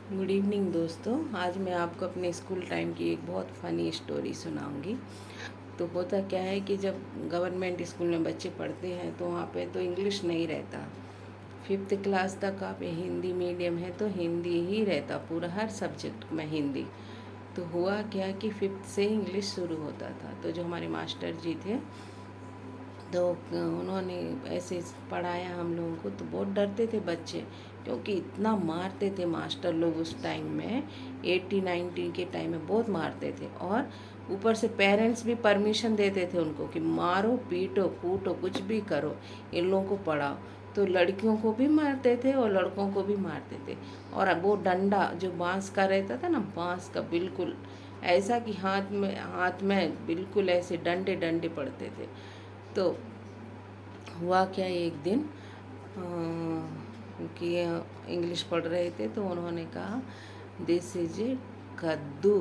Good evening दोस्तों। आज मैं आपको अपने स्कूल टाइम की एक बहुत फ़नी स्टोरी सुनाऊंगी। तो होता क्या है कि जब गवर्नमेंट स्कूल में बच्चे पढ़ते हैं तो वहाँ पे तो इंग्लिश नहीं रहता। 5th क्लास तक आप हिंदी मीडियम है तो हिंदी ही रहता, पूरा हर सब्जेक्ट में हिंदी। तो हुआ क्या कि 5th से इंग्लिश शुरू होता था। तो जो हमारे मास्टर जी थे तो उन्होंने ऐसे पढ़ाया हम लोगों को। तो बहुत डरते थे बच्चे, क्योंकि इतना मारते थे मास्टर लोग उस टाइम में। 80-90 के टाइम में बहुत मारते थे, और ऊपर से पेरेंट्स भी परमिशन देते थे उनको कि मारो पीटो कूटो कुछ भी करो, इन लोगों को पढ़ाओ। तो लड़कियों को भी मारते थे और लड़कों को भी मारते थे। और वो डंडा जो बांस का रहता था ना, बांस का बिल्कुल ऐसा कि हाथ में बिल्कुल ऐसे डंडे डंडे पड़ते थे। तो हुआ क्या, एक दिन कि इंग्लिश पढ़ रहे थे तो उन्होंने कहा दिस इज ए कद्दू।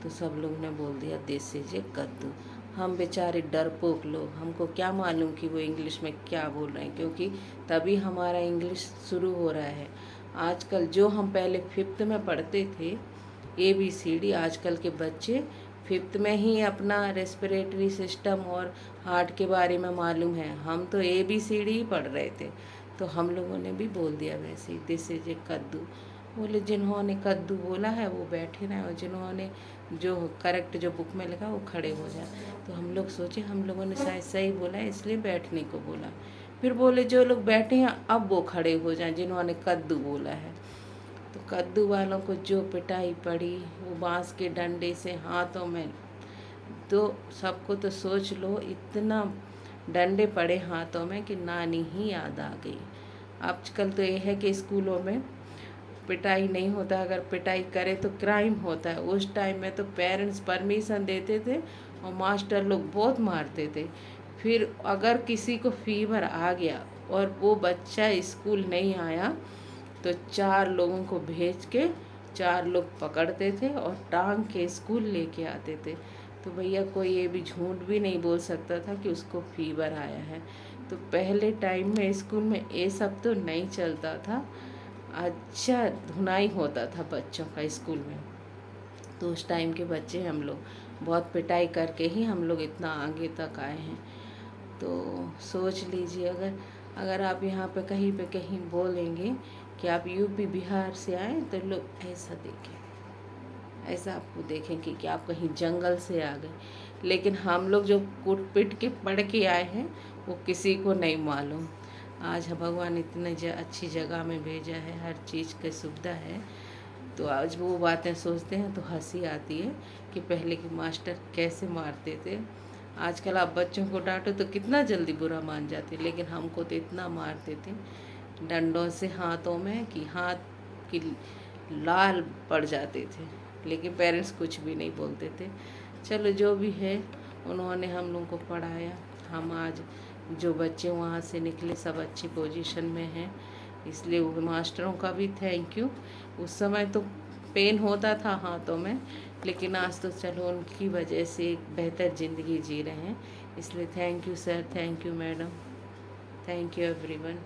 तो सब लोग ने बोल दिया दिस इज ए कद्दू। हम बेचारे डरपोक लोग, हमको क्या मालूम कि वो इंग्लिश में क्या बोल रहे हैं, क्योंकि तभी हमारा इंग्लिश शुरू हो रहा है। आजकल जो हम पहले 5th में पढ़ते थे ABCD, आजकल के बच्चे 5th में ही अपना रेस्पिरेटरी सिस्टम और हार्ट के बारे में मालूम है। हम तो ABCD ही पढ़ रहे थे। तो हम लोगों ने भी बोल दिया वैसे ही, दिस इज ए कद्दू। बोले जिन्होंने कद्दू बोला है वो बैठे रहें, और जिन्होंने जो करेक्ट जो बुक में लिखा वो खड़े हो जाए। तो हम लोग सोचे हम लोगों ने शायद सही बोला है, इसलिए बैठने को बोला। फिर बोले जो लोग बैठे हैं अब वो खड़े हो जाएं जिन्होंने कद्दू बोला है। तो कद्दू वालों को जो पिटाई पड़ी वो बांस के डंडे से हाथों में। तो सबको तो सोच लो, इतना डंडे पड़े हाथों में कि नानी ही याद आ गई। आजकल तो ये है कि स्कूलों में पिटाई नहीं होता, अगर पिटाई करे तो क्राइम होता है। उस टाइम में तो पेरेंट्स परमिशन देते थे और मास्टर लोग बहुत मारते थे। फिर अगर किसी को फीवर आ गया और वो बच्चा स्कूल नहीं आया तो 4 लोगों को भेज के 4 लोग पकड़ते थे और टांग के स्कूल लेके आते थे। तो भैया कोई ये भी झूठ भी नहीं बोल सकता था कि उसको फीवर आया है। तो पहले टाइम में स्कूल में ये सब तो नहीं चलता था। अच्छा धुनाई होता था बच्चों का स्कूल में। तो उस टाइम के बच्चे हम लोग बहुत पिटाई करके ही हम लोग इतना आगे तक आए हैं। तो सोच लीजिए, अगर अगर आप यहाँ पे कहीं बोलेंगे कि आप यूपी बिहार से आए तो लोग ऐसा देखें, ऐसा आपको देखेंगे कि आप कहीं जंगल से आ गए। लेकिन हम लोग जो कूट पीट के पढ़ के आए हैं वो किसी को नहीं मालूम। आज भगवान इतने अच्छी जगह में भेजा है, हर चीज़ की सुविधा है। तो आज वो बातें सोचते हैं तो हंसी आती है कि पहले के मास्टर कैसे मारते थे। आजकल आप बच्चों को डांटो तो कितना जल्दी बुरा मान जाते, लेकिन हमको तो इतना मारते थे डंडों से हाथों में कि हाथ की लाल पड़ जाते थे। लेकिन पेरेंट्स कुछ भी नहीं बोलते थे। चलो जो भी है, उन्होंने हम लोगों को पढ़ाया। हम आज जो बच्चे वहाँ से निकले सब अच्छी पोजीशन में हैं, इसलिए वो मास्टरों का भी थैंक यू। उस समय तो पेन होता था हाथों में, लेकिन आज तो चलो उनकी वजह से एक बेहतर ज़िंदगी जी रहे हैं। इसलिए thank you sir, thank you madam, thank you everyone.